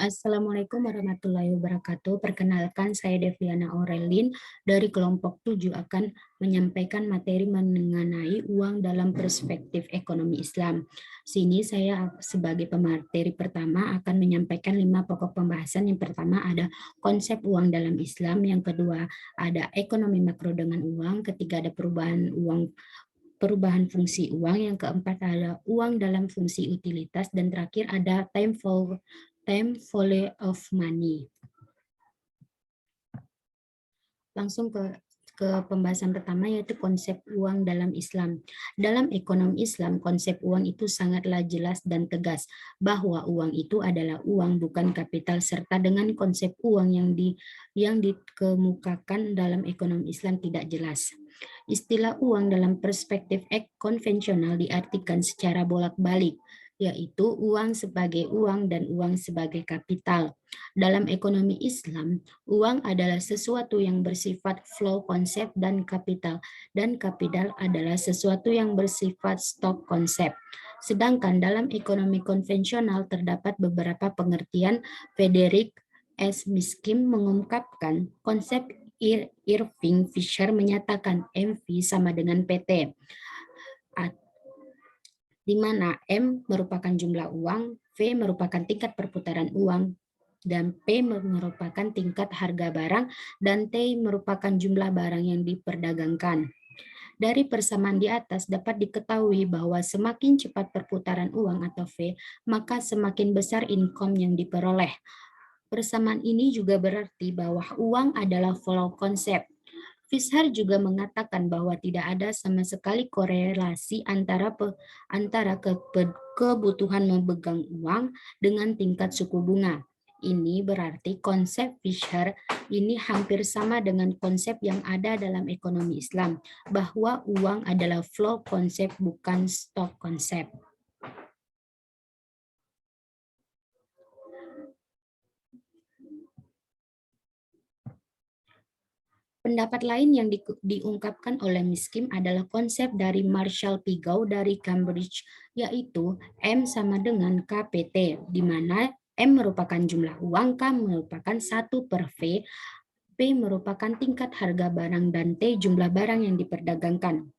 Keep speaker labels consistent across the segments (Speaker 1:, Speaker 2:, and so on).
Speaker 1: Assalamualaikum warahmatullahi wabarakatuh. Perkenalkan, saya Deviana Aurelin dari kelompok 7 akan menyampaikan materi mengenai uang dalam perspektif ekonomi Islam. Sini saya sebagai pemateri pertama akan menyampaikan 5 pokok pembahasan. Yang pertama ada konsep uang dalam Islam, yang kedua ada ekonomi makro dengan uang, ketiga ada perubahan fungsi uang, yang keempat ada uang dalam fungsi utilitas, dan terakhir ada time value of money. Langsung ke pembahasan pertama, yaitu konsep uang dalam Islam. Dalam ekonomi Islam, konsep uang itu sangatlah jelas dan tegas bahwa uang itu adalah uang, bukan kapital, serta dengan konsep uang yang dikemukakan dalam ekonomi Islam tidak jelas. Istilah uang dalam perspektif konvensional diartikan secara bolak-balik, yaitu uang sebagai uang dan uang sebagai kapital. Dalam ekonomi Islam, uang adalah sesuatu yang bersifat flow konsep dan kapital adalah sesuatu yang bersifat stok konsep. Sedangkan dalam ekonomi konvensional terdapat beberapa pengertian. Frederick S. Miskin mengungkapkan konsep. Irving Fisher menyatakan MV sama dengan PT, di mana M merupakan jumlah uang, V merupakan tingkat perputaran uang, dan P merupakan tingkat harga barang, dan T merupakan jumlah barang yang diperdagangkan. Dari persamaan di atas dapat diketahui bahwa semakin cepat perputaran uang atau V, maka semakin besar income yang diperoleh. Persamaan ini juga berarti bahwa uang adalah flow konsep. Fisher juga mengatakan bahwa tidak ada sama sekali korelasi antara kebutuhan memegang uang dengan tingkat suku bunga. Ini berarti konsep Fisher ini hampir sama dengan konsep yang ada dalam ekonomi Islam, bahwa uang adalah flow konsep, bukan stok konsep. Pendapat lain yang diungkapkan oleh Miskin adalah konsep dari Marshall Pigou dari Cambridge, yaitu M sama dengan KPT, di mana M merupakan jumlah uang, K merupakan 1 per V, P merupakan tingkat harga barang, dan T jumlah barang yang diperdagangkan.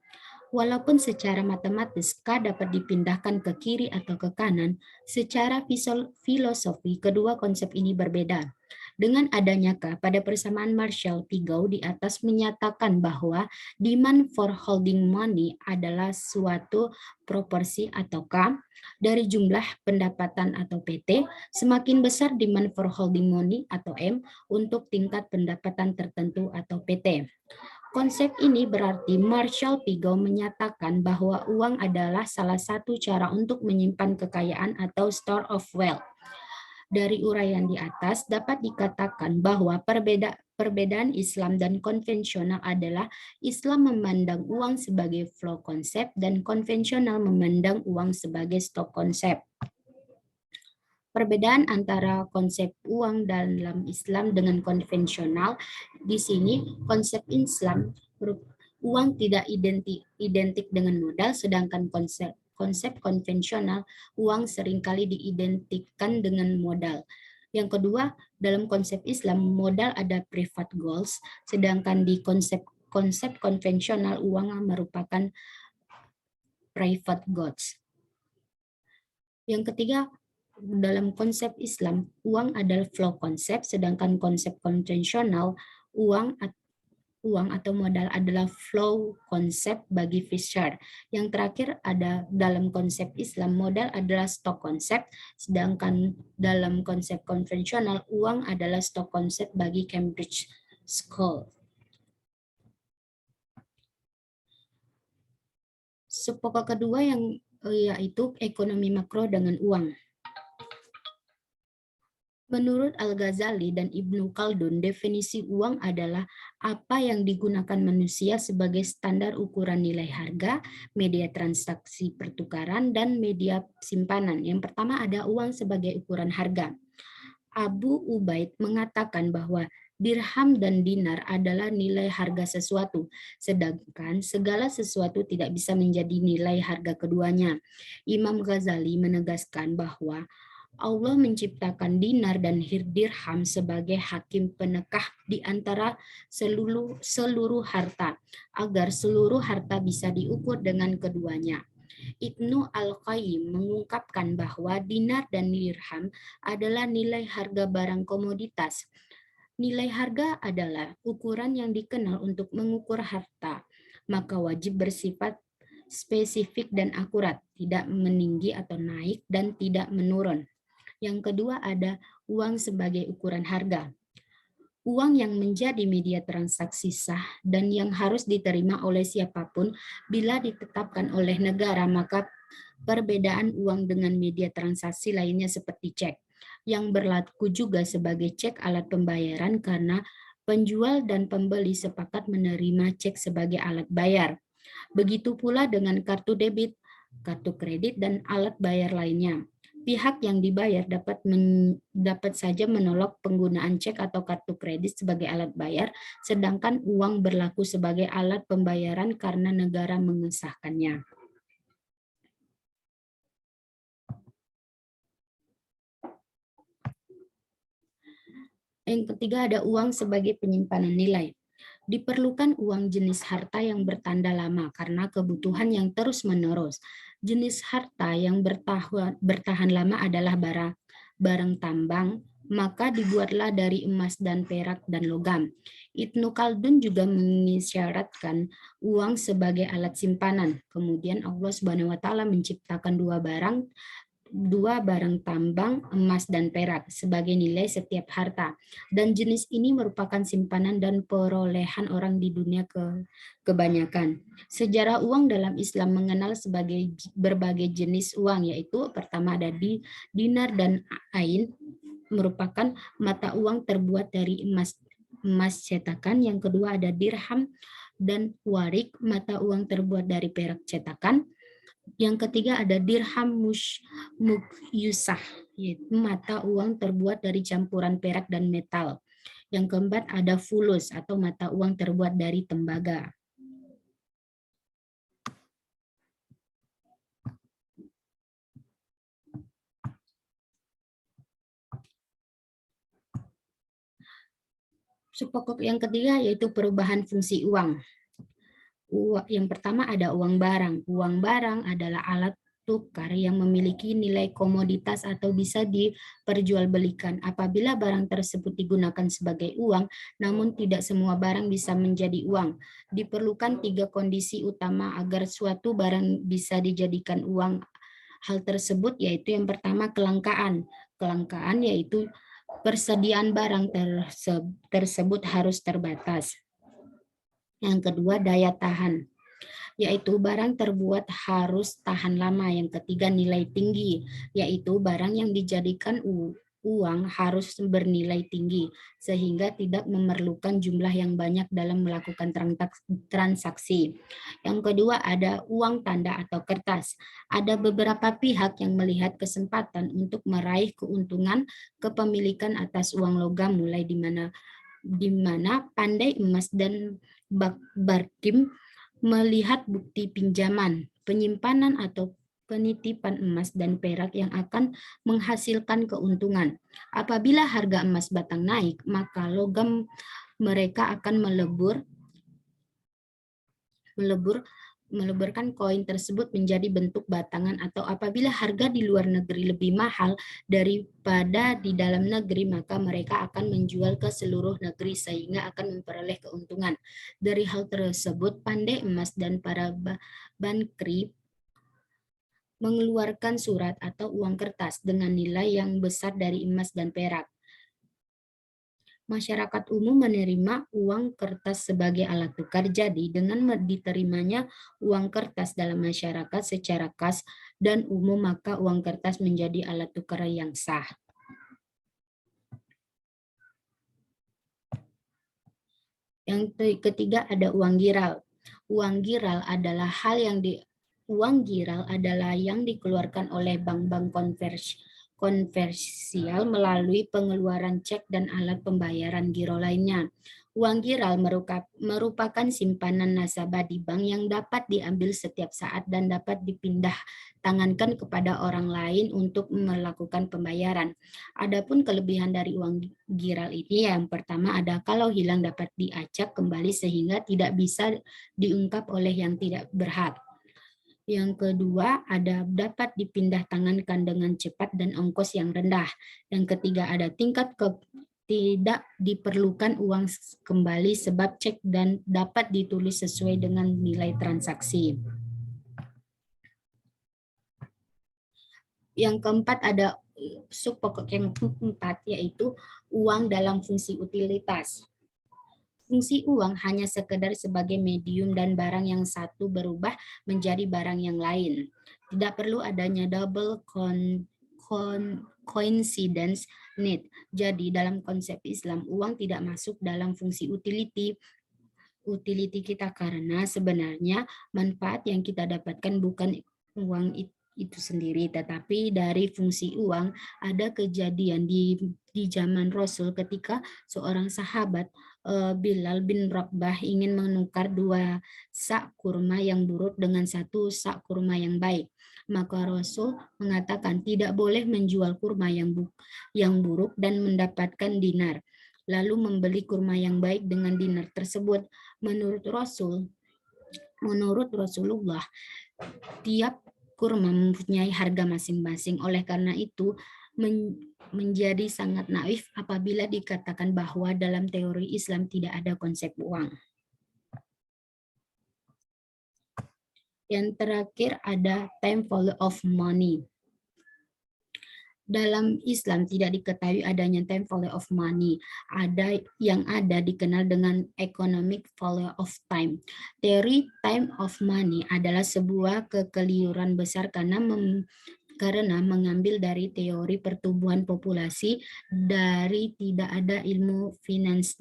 Speaker 1: Walaupun secara matematis K dapat dipindahkan ke kiri atau ke kanan, secara filosofi kedua konsep ini berbeda. Dengan adanya K, pada persamaan Marshall Pigou di atas menyatakan bahwa demand for holding money adalah suatu proporsi atau K dari jumlah pendapatan atau PT, semakin besar demand for holding money atau M untuk tingkat pendapatan tertentu atau PT. Konsep ini berarti Marshall Pigou menyatakan bahwa uang adalah salah satu cara untuk menyimpan kekayaan atau store of wealth. Dari uraian di atas dapat dikatakan bahwa perbedaan Islam dan konvensional adalah Islam memandang uang sebagai flow konsep dan konvensional memandang uang sebagai stok konsep. Perbedaan antara konsep uang dalam Islam dengan konvensional, di sini konsep Islam uang tidak identik dengan modal, sedangkan konsep konvensional uang seringkali diidentikan dengan modal. Yang kedua, dalam konsep Islam modal ada private goals, sedangkan di konsep konvensional uang merupakan private goods. Yang ketiga, dalam konsep Islam uang adalah flow konsep, sedangkan konsep konvensional uang atau modal adalah flow konsep bagi Fisher. Yang terakhir ada dalam konsep Islam modal adalah stok konsep, sedangkan dalam konsep konvensional uang adalah stok konsep bagi Cambridge School. Pokok kedua yaitu ekonomi makro dengan uang. Menurut Al-Ghazali dan Ibnu Khaldun, definisi uang adalah apa yang digunakan manusia sebagai standar ukuran nilai harga, media transaksi pertukaran, dan media simpanan. Yang pertama ada uang sebagai ukuran harga. Abu Ubaid mengatakan bahwa dirham dan dinar adalah nilai harga sesuatu, sedangkan segala sesuatu tidak bisa menjadi nilai harga keduanya. Imam Ghazali menegaskan bahwa Allah menciptakan dinar dan dirham sebagai hakim penekah di antara seluruh harta, agar seluruh harta bisa diukur dengan keduanya. Ibnu Al-Qayyim mengungkapkan bahwa dinar dan dirham adalah nilai harga barang komoditas. Nilai harga adalah ukuran yang dikenal untuk mengukur harta, maka wajib bersifat spesifik dan akurat, tidak meninggi atau naik dan tidak menurun. Yang kedua ada uang sebagai ukuran harga. Uang yang menjadi media transaksi sah dan yang harus diterima oleh siapapun bila ditetapkan oleh negara, maka perbedaan uang dengan media transaksi lainnya seperti cek, yang berlaku juga sebagai cek alat pembayaran karena penjual dan pembeli sepakat menerima cek sebagai alat bayar. Begitu pula dengan kartu debit, kartu kredit, dan alat bayar lainnya. Pihak yang dibayar dapat saja menolak penggunaan cek atau kartu kredit sebagai alat bayar, sedangkan uang berlaku sebagai alat pembayaran karena negara mengesahkannya. Yang ketiga ada uang sebagai penyimpanan nilai. Diperlukan uang jenis harta yang bertanda lama karena kebutuhan yang terus-menerus. Jenis harta yang bertahan lama adalah barang tambang, maka dibuatlah dari emas dan perak dan logam. Ibnu Khaldun juga mengisyaratkan uang sebagai alat simpanan. Kemudian Allah Subhanahu wa taala menciptakan dua barang tambang, emas dan perak sebagai nilai setiap harta. Dan jenis ini merupakan simpanan dan perolehan orang di dunia kebanyakan. Sejarah uang dalam Islam mengenal sebagai berbagai jenis uang, yaitu pertama ada dinar dan ain, merupakan mata uang terbuat dari emas cetakan. Yang kedua ada dirham dan warik, mata uang terbuat dari perak cetakan. Yang ketiga ada dirham mukyusah, yaitu mata uang terbuat dari campuran perak dan metal. Yang keempat ada fulus atau mata uang terbuat dari tembaga. Pokok yang ketiga yaitu perubahan fungsi uang. Yang pertama ada uang barang. Uang barang adalah alat tukar yang memiliki nilai komoditas atau bisa diperjualbelikan. Apabila barang tersebut digunakan sebagai uang, namun tidak semua barang bisa menjadi uang. Diperlukan 3 kondisi utama agar suatu barang bisa dijadikan uang. Hal tersebut yaitu yang pertama kelangkaan. Kelangkaan yaitu persediaan barang tersebut harus terbatas. Yang kedua, daya tahan, yaitu barang terbuat harus tahan lama. Yang ketiga, nilai tinggi, yaitu barang yang dijadikan uang harus bernilai tinggi, sehingga tidak memerlukan jumlah yang banyak dalam melakukan transaksi. Yang kedua, ada uang tanda atau kertas. Ada beberapa pihak yang melihat kesempatan untuk meraih keuntungan kepemilikan atas uang logam, mulai di mana pandai emas dan Barkim melihat bukti pinjaman, penyimpanan atau penitipan emas dan perak yang akan menghasilkan keuntungan. Apabila harga emas batang naik, maka logam mereka akan meleburkan koin tersebut menjadi bentuk batangan, atau apabila harga di luar negeri lebih mahal daripada di dalam negeri, maka mereka akan menjual ke seluruh negeri sehingga akan memperoleh keuntungan. Dari hal tersebut, pandai emas dan para bankri mengeluarkan surat atau uang kertas dengan nilai yang besar dari emas dan perak. Masyarakat umum menerima uang kertas sebagai alat tukar. Jadi, dengan diterimanya uang kertas dalam masyarakat secara khas dan umum, maka uang kertas menjadi alat tukar yang sah. Yang ketiga ada uang giral. Uang giral adalah uang giral adalah yang dikeluarkan oleh bank-bank konversial melalui pengeluaran cek dan alat pembayaran giro lainnya. Uang giral merupakan simpanan nasabah di bank yang dapat diambil setiap saat dan dapat dipindah tangankan kepada orang lain untuk melakukan pembayaran. Adapun kelebihan dari uang giral ini yang pertama ada kalau hilang dapat diacak kembali sehingga tidak bisa diungkap oleh yang tidak berhak. Yang kedua, ada dapat dipindah tangankan dengan cepat dan ongkos yang rendah. Yang ketiga, ada tingkat tidak diperlukan uang kembali sebab cek dan dapat ditulis sesuai dengan nilai transaksi. Yang keempat ada subpokok yang keempat yaitu uang dalam fungsi utilitas. Fungsi uang hanya sekedar sebagai medium dan barang yang satu berubah menjadi barang yang lain. Tidak perlu adanya double coincidence need. Jadi dalam konsep Islam, uang tidak masuk dalam fungsi utility kita karena sebenarnya manfaat yang kita dapatkan bukan uang itu sendiri, tetapi dari fungsi uang. Ada kejadian di zaman Rasul ketika seorang sahabat Bilal bin Rabah ingin menukar 2 sak kurma yang buruk dengan 1 sak kurma yang baik. Maka Rasul mengatakan tidak boleh menjual kurma yang buruk dan mendapatkan dinar, lalu membeli kurma yang baik dengan dinar tersebut. Menurut Rasulullah, tiap kurma mempunyai harga masing-masing. Oleh karena itu, menjadi sangat naif apabila dikatakan bahwa dalam teori Islam tidak ada konsep uang. Yang terakhir ada time value of money. Dalam Islam tidak diketahui adanya time value of money. Yang ada dikenal dengan economic value of time. Teori time of money adalah sebuah kekeliruan besar karena mengambil dari teori pertumbuhan populasi dari tidak ada ilmu finans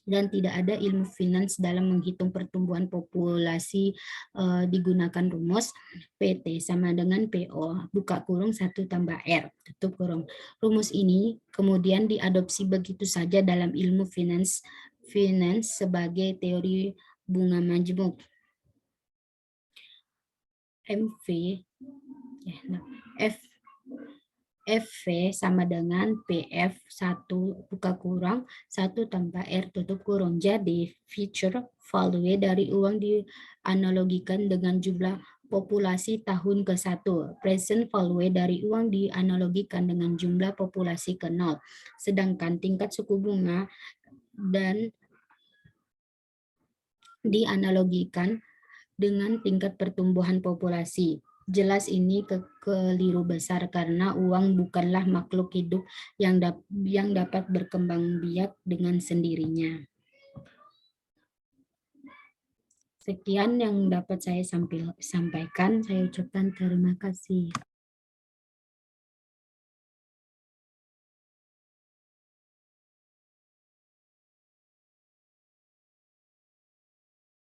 Speaker 1: dan tidak ada ilmu finans dalam menghitung pertumbuhan populasi. Digunakan rumus PT sama dengan PO buka kurung 1 tambah R tutup kurung. Rumus ini kemudian diadopsi begitu saja dalam ilmu finans sebagai teori bunga majmuk. FV sama dengan PF 1 buka kurung 1 tambah R tutup kurung. Jadi future value dari uang dianalogikan dengan jumlah populasi tahun ke-1. Present value dari uang dianalogikan dengan jumlah populasi ke-0. Sedangkan tingkat suku bunga dan dianalogikan dengan tingkat pertumbuhan populasi. Jelas ini keliru besar karena uang bukanlah makhluk hidup yang dapat berkembang biak dengan sendirinya. Sekian yang dapat saya sampaikan. Saya ucapkan terima kasih.